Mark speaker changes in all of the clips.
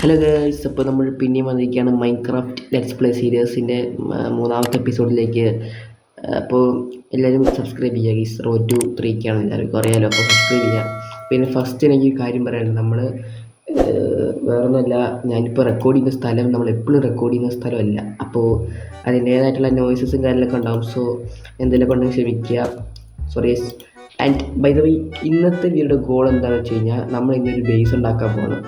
Speaker 1: Hello girls, അപ്പോൾ നമ്മൾ പിന്നെയും വന്നിരിക്കുകയാണ് മൈൻക്രാഫ്റ്റ് ലെറ്റ്സ് പ്ലേ സീരീസിൻ്റെ മൂന്നാമത്തെ എപ്പിസോഡിലേക്ക്. അപ്പോൾ എല്ലാവരും സബ്സ്ക്രൈബ് ചെയ്യുക. ഗീസ് റോഡ് ടു 3 എല്ലാവർക്കും അറിയാമല്ലോ, അപ്പോൾ സബ്സ്ക്രൈബ് ചെയ്യുക. പിന്നെ ഫസ്റ്റ് എനിക്ക് കാര്യം പറയാനുണ്ട്, നമ്മൾ വേറൊന്നുമല്ല, ഞാനിപ്പോൾ റെക്കോർഡ് ചെയ്യുന്ന സ്ഥലം നമ്മൾ എപ്പോഴും റെക്കോർഡ് ചെയ്യുന്ന സ്ഥലമല്ല. അപ്പോൾ അതിൻ്റേതായിട്ടുള്ള നോയ്സസും കാര്യങ്ങളൊക്കെ ഉണ്ടാകും. സോ എന്തെങ്കിലുമൊക്കെ ഉണ്ടെങ്കിൽ ക്ഷമിക്കുക. Sorry. And by the way, ഇന്നത്തെ വീഡിയോയുടെ ഗോൾ എന്താണെന്ന് വെച്ച് കഴിഞ്ഞാൽ, നമ്മൾ ഇന്നൊരു ബേസ് ഉണ്ടാക്കാൻ പോകണം.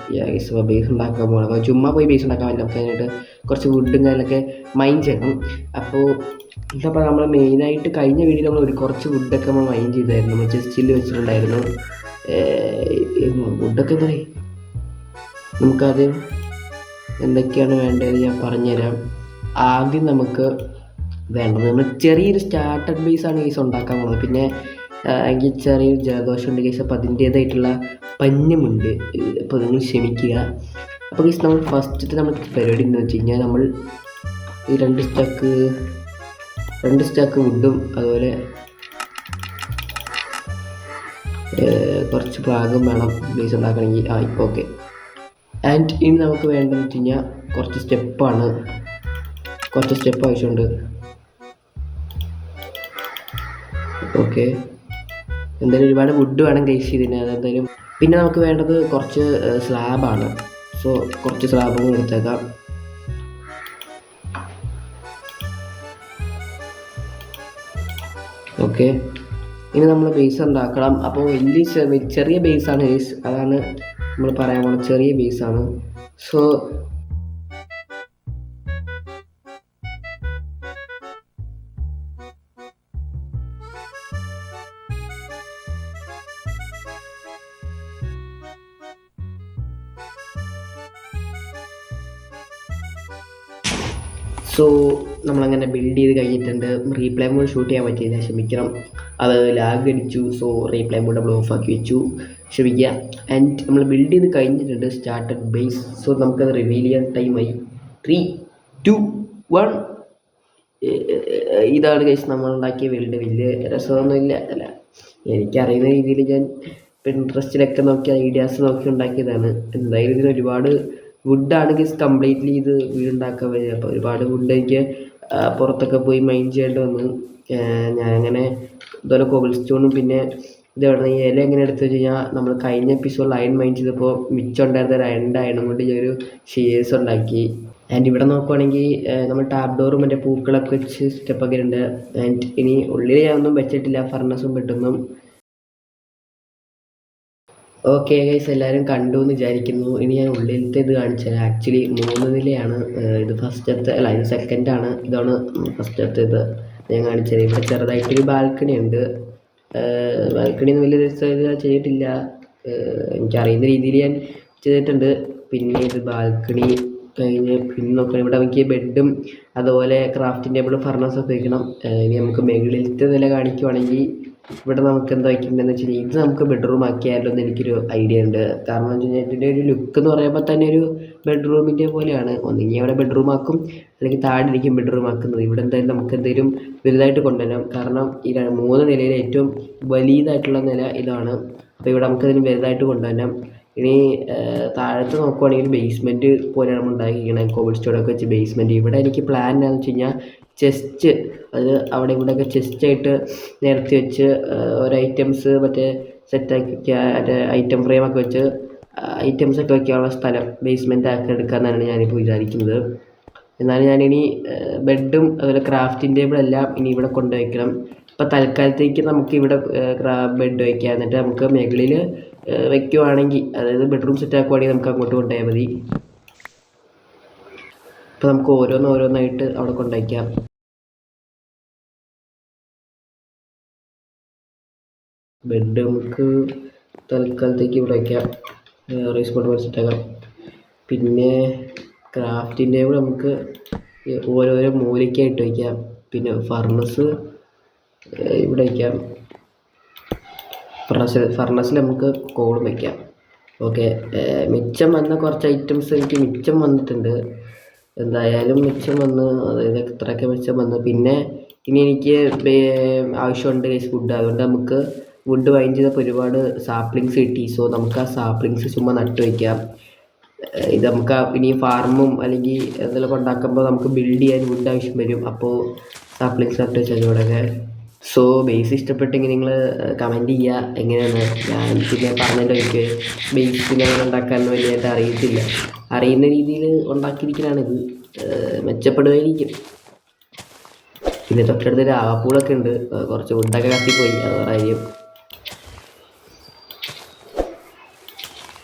Speaker 1: ബേസ് ഉണ്ടാക്കാൻ പോകണം. അപ്പോൾ ചുമ്മാ പോയി ബേസ് ഉണ്ടാക്കാൻ പറ്റില്ല, നമുക്ക് അതിനായിട്ട് കുറച്ച് വുഡും കാര്യങ്ങളൊക്കെ മൈൻ ചെയ്യണം. അപ്പോൾ ഇതപ്പോൾ നമ്മൾ മെയിനായിട്ട് കഴിഞ്ഞ വീഡിയോയിൽ നമ്മൾ കുറച്ച് വുഡൊക്കെ നമ്മൾ മൈൻ ചെയ്തായിരുന്നു, നമ്മൾ ചെസ്റ്റിൽ വെച്ചിട്ടുണ്ടായിരുന്നു. വുഡൊക്കെ എന്താ പറയുക, നമുക്കത് എന്തൊക്കെയാണ് വേണ്ടത് ഞാൻ പറഞ്ഞുതരാം. ആദ്യം നമുക്ക് വേണ്ടത്, നമ്മൾ ചെറിയൊരു സ്റ്റാർട്ടഡ് ബേസാണ് കേസ് ഉണ്ടാക്കാൻ പോകുന്നത്. പിന്നെ എനിക്ക് ചെറിയൊരു ജലദോഷമുണ്ട് കേസ്, അപ്പോൾ അതിൻ്റേതായിട്ടുള്ള പഞ്ഞമുണ്ട്. അപ്പോൾ നിങ്ങൾ ക്ഷമിക്കുക. അപ്പോൾ കേസ് നമ്മൾ ഫസ്റ്റത്തെ നമ്മൾ പരിപാടി എന്ന് വെച്ച് കഴിഞ്ഞാൽ, നമ്മൾ ഈ രണ്ട് സ്റ്റാക്ക് വുഡും അതുപോലെ കുറച്ച് ഭാഗം വേണം ബേസ് ഉണ്ടാക്കണമെങ്കിൽ. ഇപ്പോൾ ഓക്കെ. ആൻഡ് ഇനി നമുക്ക് വേണ്ടതെന്ന് വെച്ച് കഴിഞ്ഞാൽ കുറച്ച് സ്റ്റെപ്പ് ആവശ്യമുണ്ട്. ഓക്കെ, എന്തായാലും ഒരുപാട് വുഡ് വേണം ഗൈസ് ഇതിന്, അതെന്തായാലും. പിന്നെ നമുക്ക് വേണ്ടത് കുറച്ച് സ്ലാബാണ്. സോ കുറച്ച് സ്ലാബും എടുത്തേക്കാം. ഓക്കെ, ഇനി നമ്മൾ ബേസ് ഉണ്ടാക്കണം. അപ്പോൾ ചെറിയ ബേസാണ് ഗൈസ്, അതാണ് നമ്മൾ പറയാൻ പോകുന്നത്, ചെറിയ ബേസാണ്. സോ നമ്മളങ്ങനെ ബിൽഡ് ചെയ്ത് കഴിഞ്ഞിട്ടുണ്ട്. റീപ്ലേ മോഡ് ഷൂട്ട് ചെയ്യാൻ പറ്റിയില്ല, ക്ഷമിക്കണം. അത് ലാഗ് അടിച്ചു. സോ റീപ്ലേ മോഡ് നമ്മൾ ഓഫാക്കി വെച്ചു, ക്ഷമിക്കുക. ആൻഡ് നമ്മൾ ബിൽഡ് ചെയ്ത് കഴിഞ്ഞിട്ടുണ്ട് സ്റ്റാർട്ടഡ് ബേസ്. സോ നമുക്കത് റിവീൽ ചെയ്യാൻ ടൈമായി. 3, 2, 1. ഇതാണ് ഗൈസ് നമ്മൾ ഉണ്ടാക്കിയ ബിൽഡ്. വലിയ രസമൊന്നുമില്ല, അല്ല, എനിക്കറിയുന്ന രീതിയിൽ ഞാൻ പിൻട്രസ്റ്റിലൊക്കെ നോക്കി ഐഡിയാസ് നോക്കി ഉണ്ടാക്കിയതാണ്. എന്തായാലും ഇതിന് ഒരുപാട് വുഡാണ് ഗൈസ് കംപ്ലീറ്റ്ലി ഇത് വീടുണ്ടാക്കാൻ വരിക. അപ്പോൾ ഒരുപാട് വുഡ് എനിക്ക് പുറത്തൊക്കെ പോയി മൈൻ ചെയ്യേണ്ടി വന്നു. ഞാനങ്ങനെ ഇതുപോലെ കോബിൾ സ്റ്റോണും പിന്നെ ഇതെവിടെ ഈ ഇല എങ്ങനെ എടുത്തു വെച്ച് കഴിഞ്ഞാൽ, നമ്മൾ കഴിഞ്ഞ എപ്പിസോഡിൽ അയൺ മൈൻ ചെയ്തപ്പോൾ മിച്ചം ഉണ്ടായിരുന്ന 2 അയണും കൊണ്ട് ഈ ഒരു ഷെയർസ് ഉണ്ടാക്കി. ആൻഡ് ഇവിടെ നോക്കുവാണെങ്കിൽ നമ്മൾ ടാപ്പ് ഡോറും മറ്റേ പൂക്കളൊക്കെ വെച്ച് സ്റ്റെപ്പൊക്കെ ഉണ്ട്. ആൻഡ് ഇനി ഉള്ളിൽ ഞാനൊന്നും വെച്ചിട്ടില്ല, ഫർണസും പെട്ടൊന്നും. ഓക്കെ ഗൈസ്, എല്ലാവരും കണ്ടു എന്ന് വിചാരിക്കുന്നു. ഇനി ഞാൻ ഉള്ളിലത്തെ ഇത് കാണിച്ചു തരാം. ആക്ച്വലി 3 നിലയാണ് ഇത്. ഫസ്റ്റത്തെ അല്ല, ഇത് സെക്കൻഡാണ്. ഇതാണ് ഫസ്റ്റത്തെ ഇത് ഞാൻ കാണിച്ചു തരാം. ഇവിടെ ചെറുതായിട്ടൊരു ബാൽക്കണി ഉണ്ട്. ബാൽക്കണിയൊന്നും വലിയ രസം ചെയ്തിട്ടില്ല, എനിക്കറിയുന്ന രീതിയിൽ ഞാൻ ചെയ്തിട്ടുണ്ട്. പിന്നെ ഇത് ബാൽക്കണി കഴിഞ്ഞ് പിന്നെ നോക്കണം, ഇവിടെ നമുക്ക് ബെഡും അതുപോലെ ക്രാഫ്റ്റിംഗ് ടേബിളും ഫർണസൊക്കെ വയ്ക്കണം. ഇനി നമുക്ക് മുകളിലത്തെ നില കാണിക്കുവാണെങ്കിൽ, ഇവിടെ നമുക്ക് എന്താ വയ്ക്കേണ്ടതെന്ന് വെച്ച് കഴിഞ്ഞാൽ, ഇത് നമുക്ക് ബെഡ്റൂം ആക്കിയാലോ എന്ന് എനിക്കൊരു ഐഡിയ ഉണ്ട്. കാരണം എന്ന് വെച്ച് കഴിഞ്ഞാൽ ഇതിൻ്റെ ഒരു ലുക്ക് എന്ന് പറയുമ്പോൾ തന്നെ ഒരു ബെഡ്റൂമിൻ്റെ പോലെയാണ്. ഒന്നെങ്കിൽ അവിടെ ബെഡ്റൂം ആക്കും, അല്ലെങ്കിൽ താഴെ ഇരിക്കും ബെഡ്റൂം ആക്കുന്നത്. ഇവിടെ എന്തായാലും നമുക്ക് എന്തെങ്കിലും വലുതായിട്ട് കൊണ്ടുവരാം. കാരണം ഈ 3 നിലയിൽ ഏറ്റവും വലിയതായിട്ടുള്ള നില ഇതാണ്. അപ്പോൾ ഇവിടെ നമുക്കതിന് വലുതായിട്ട് കൊണ്ടുവരാം. ഇനി താഴത്ത് നോക്കുവാണെങ്കിൽ ബേസ്മെൻറ്റ് പോലെയാണ് നമ്മൾ ഉണ്ടാക്കിയിരിക്കുന്നത്, കോബിൾ സ്റ്റോണൊക്കെ വെച്ച് ബേസ്മെൻറ്റ്. ഇവിടെ എനിക്ക് പ്ലാൻ എന്താണെന്ന് വെച്ച് കഴിഞ്ഞാൽ, ചെസ്റ്റ്, അത് അവിടെ ഇവിടെയൊക്കെ ചെസ്റ്റായിട്ട് നിരത്തി വെച്ച് ഓരോ ഐറ്റംസ് മറ്റേ സെറ്റാക്കി വയ്ക്കുക, മറ്റേ ഐറ്റം ഫ്രെയിമൊക്കെ വെച്ച് ഐറ്റംസൊക്കെ വയ്ക്കാനുള്ള സ്ഥലം ബേസ്മെൻറ്റ് ആക്കി എടുക്കാമെന്നാണ് ഞാനിപ്പോൾ വിചാരിക്കുന്നത്. എന്നാലും ഞാനിനി ബെഡും അതുപോലെ ക്രാഫ്റ്റിംഗ് ടേബിളെല്ലാം ഇനി ഇവിടെ കൊണ്ടുവയ്ക്കണം. ഇപ്പോൾ തൽക്കാലത്തേക്ക് നമുക്ക് ഇവിടെ ബെഡ് വയ്ക്കാം, എന്നിട്ട് നമുക്ക് മുകളിൽ വയ്ക്കുവാണെങ്കിൽ, അതായത് ബെഡ്റൂം സെറ്റ് ആക്കുവാണെങ്കിൽ നമുക്ക് അങ്ങോട്ട് കൊണ്ടുപോയാൽ മതി. ഇപ്പോൾ നമുക്ക് ഓരോന്നായിട്ട് അവിടെ കൊണ്ടുവയ്ക്കാം. ബെഡ് നമുക്ക് തൽക്കാലത്തേക്ക് ഇവിടെ വയ്ക്കാം, റൈസ് ബോർഡ് പോലെ സെറ്റാക്കാം. പിന്നെ ക്രാഫ്റ്റിംഗ് ടേബിൾ നമുക്ക് ഓരോരോ മൂലയ്ക്കായിട്ട് വയ്ക്കാം. പിന്നെ ഫർണസ് ഇവിടെ വയ്ക്കാം. ഫർണസിൽ നമുക്ക് കോളും വയ്ക്കാം. ഓക്കെ, മിച്ചം വന്ന കുറച്ച് ഐറ്റംസ് എനിക്ക് മിച്ചം വന്നിട്ടുണ്ട്. എന്തായാലും മിച്ചം വന്ന്, അതായത് എത്രയൊക്കെ മിച്ചം വന്ന്. പിന്നെ ഇനി എനിക്ക് ആവശ്യമുണ്ട് ഫുഡ്, അതുകൊണ്ട് നമുക്ക് വുഡ് വൈൻ ചെയ്തപ്പോൾ ഒരുപാട് സാപ്ലിങ്സ് കിട്ടി. സോ നമുക്ക് ആ സാപ്ലിങ്സ് ചുമ്മാ നട്ട് വയ്ക്കാം. ഇത് നമുക്ക് ഇനി ഫാർമും അല്ലെങ്കിൽ എന്തെങ്കിലുമൊക്കെ ഉണ്ടാക്കുമ്പോൾ നമുക്ക് ബിൽഡ് ചെയ്യാൻ വുഡ് ആവശ്യം വരും. അപ്പോൾ സാപ്ലിങ്സ് നട്ട് വെച്ചതോടൊക്കെ. സോ ബേസ് ഇഷ്ടപ്പെട്ടെങ്കിൽ നിങ്ങൾ കമൻറ്റ് ചെയ്യുക എങ്ങനെയാണ്. ഞാൻ പിന്നെ പറഞ്ഞല്ലോ, എനിക്ക് ബേസിന് അങ്ങനെ ഉണ്ടാക്കാനൊന്നും വലിയതായിട്ട് അറിയത്തില്ല. അറിയുന്ന രീതിയിൽ ഉണ്ടാക്കിയിരിക്കലാണിത്. മെച്ചപ്പെടുമായിരിക്കും. പിന്നെ തൊട്ടടുത്ത് രാവാപ്പൂളൊക്കെ ഉണ്ട്. കുറച്ച് വുഡൊക്കെ കത്തിപ്പോയി, അത് കാര്യം.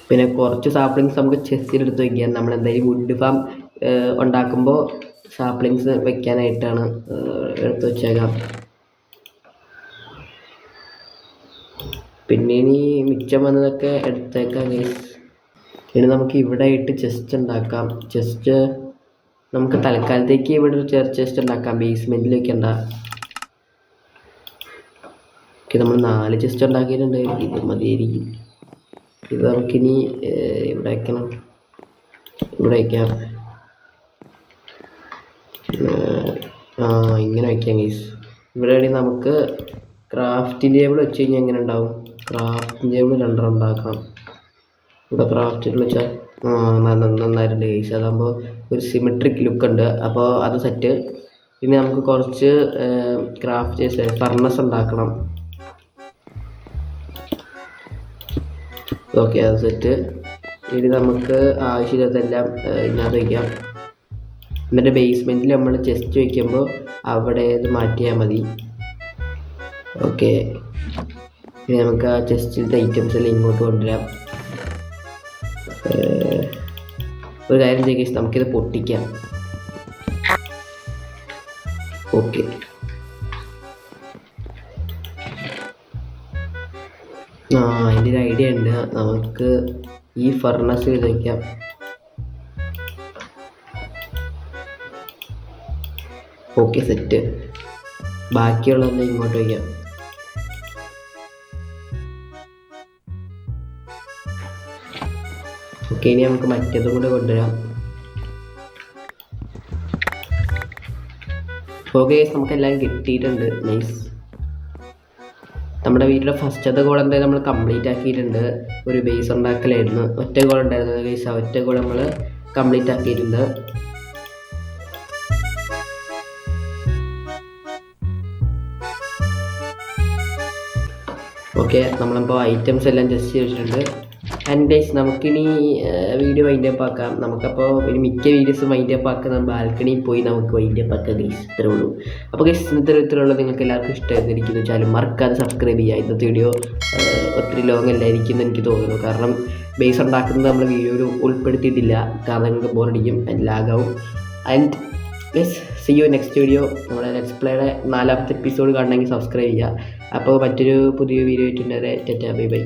Speaker 1: പിന്നെ കുറച്ച് സാപ്ലിങ്സ് നമുക്ക് ചെസ്റ്റിലെടുത്ത് വയ്ക്കാം. നമ്മളെന്തായാലും വുഡ് ഫാം ഉണ്ടാക്കുമ്പോൾ സാപ്ലിങ്സ് വെക്കാനായിട്ടാണ് എടുത്ത് വെച്ചേക്കാം. പിന്നെ ഇനി മിച്ചം വന്നതൊക്കെ എടുത്തേക്കാം ഗൈസ്. ഇനി നമുക്ക് ഇവിടെ ആയിട്ട് ചെസ്റ്റ് ഉണ്ടാക്കാം. ചെസ്റ്റ് നമുക്ക് തൽക്കാലത്തേക്ക് ഇവിടെ ഒരു ചെസ്റ്റ് ഉണ്ടാക്കാം, ബേസ്മെൻറ്റിൽ വെക്കണ്ട. ഓക്കെ, നമ്മൾ 4 ചെസ്റ്റ് ഉണ്ടാക്കിയിട്ടുണ്ട്. ഇത് മതിയായിരിക്കും. ഇത് നമുക്കിനി ഇവിടെ വയ്ക്കണം, ഇവിടെ വയ്ക്കാം. ഇങ്ങനെ വയ്ക്കാം ഗൈസ്. ഇവിടെ ആണെങ്കിൽ നമുക്ക് ക്രാഫ്റ്റിംഗ് ടേബിൾ വെച്ച് കഴിഞ്ഞാൽ എങ്ങനെ ഉണ്ടാവും? ക്രാഫ്റ്റിംഗ് ടേബിൾ 2 ഉണ്ടാക്കാം. ഇവിടെ ക്രാഫ്റ്റ് ടേബിൾ വെച്ചാൽ നന്നായിട്ടുണ്ട് ഗൈസ്. അതാകുമ്പോൾ ഒരു സിമെട്രിക് ലുക്ക് ഉണ്ട്. അപ്പോൾ അത് സെറ്റ്. പിന്നെ നമുക്ക് കുറച്ച് ക്രാഫ്റ്റ് ഫർണസ് ഉണ്ടാക്കണം. ഓക്കെ, അത് സെറ്റ്. ഇനി നമുക്ക് ആവശ്യമില്ലാത്തെല്ലാം ഇതിനകത്ത് വയ്ക്കാം. എന്നിട്ട് ബേസ്മെൻറ്റിൽ നമ്മൾ ചെസ്റ്റ് വയ്ക്കുമ്പോൾ അവിടെ ഇത് മാറ്റിയാൽ മതി. ഓക്കെ, ഇനി നമുക്ക് ആ ചെസ്റ്റിലത്തെ ഐറ്റംസ് എല്ലാം ഇങ്ങോട്ട് കൊണ്ടുവരാം. ഒരു കാര്യം ചെയ്യുക, നമുക്കിത് പൊട്ടിക്കാം. ഓക്കെ, അതിൻ്റെ ഒരു ഐഡിയ ഉണ്ട്. നമുക്ക് ഈ ഫർണസ് ചെയ്ത് വയ്ക്കാം. Okay, set. ബാക്കിയുള്ളതെല്ലാം ഇങ്ങോട്ട് വയ്ക്കാം. ഓക്കെ, ഇനി നമുക്ക് മറ്റേതും കൂടെ കൊണ്ടുവരാം. ഓക്കെ, നമുക്കെല്ലാം കിട്ടിയിട്ടുണ്ട്. നൈസ്. നമ്മുടെ വീട്ടിലെ ഫസ്റ്റത്തെ ഗോൾ എന്തായാലും നമ്മൾ കംപ്ലീറ്റ് ആക്കിയിട്ടുണ്ട്. ഒരു ബേസ് ഉണ്ടാക്കലായിരുന്നു. ഒറ്റ ഗോൾ ഉണ്ടായിരുന്നത് ഗൈസ്. ആ ഒറ്റ ഗോൾ നമ്മൾ കംപ്ലീറ്റ് ആക്കിയിട്ടുണ്ട്. ഓക്കെ, നമ്മളിപ്പോൾ ഐറ്റംസ് എല്ലാം ജസ്റ്റ് ചെയ്തിട്ടുണ്ട്. ആൻഡ് ഗൈസ്, നമുക്കിനി വീഡിയോ വൈൻഡപ്പ് ആക്കാം. നമുക്കപ്പോൾ ഒരു മിക്ക വീഡിയോസും വൈൻഡപ്പ് ആക്കാം. നമ്മൾ ബാൽക്കണിയിൽ പോയി നമുക്ക് വൈൻഡപ്പ് ആക്കാം ഗൈസ്. ഇത്രേ ഉള്ളൂ. അപ്പോൾ ഗൈസ്, ഇന്നത്തെ വിധത്തിലുള്ള നിങ്ങൾക്ക് എല്ലാവർക്കും ഇഷ്ടമായിരിക്കുന്നു വെച്ചാൽ മറക്കാതെ സബ്സ്ക്രൈബ് ചെയ്യുക. ഇന്നത്തെ വീഡിയോ ഒത്തിരി ലോങ് അല്ലായിരിക്കും എന്ന് എനിക്ക് തോന്നുന്നു. കാരണം ബേസ് ഉണ്ടാക്കുന്നത് നമ്മൾ വീഡിയോയിൽ ഉൾപ്പെടുത്തിയിട്ടില്ല. കാരണം നിങ്ങൾക്ക് ബോറടിക്കും, ലാഗാവും. And guys, see you next video. നമ്മുടെ ലെറ്റ്സ് പ്ലേയുടെ 4ാമത്തെ എപ്പിസോഡ് കാണണമെങ്കിൽ സബ്സ്ക്രൈബ് ചെയ്യുക. അപ്പോൾ മറ്റൊരു പുതിയ വീഡിയോ ആയിട്ട് ബൈ ബൈ.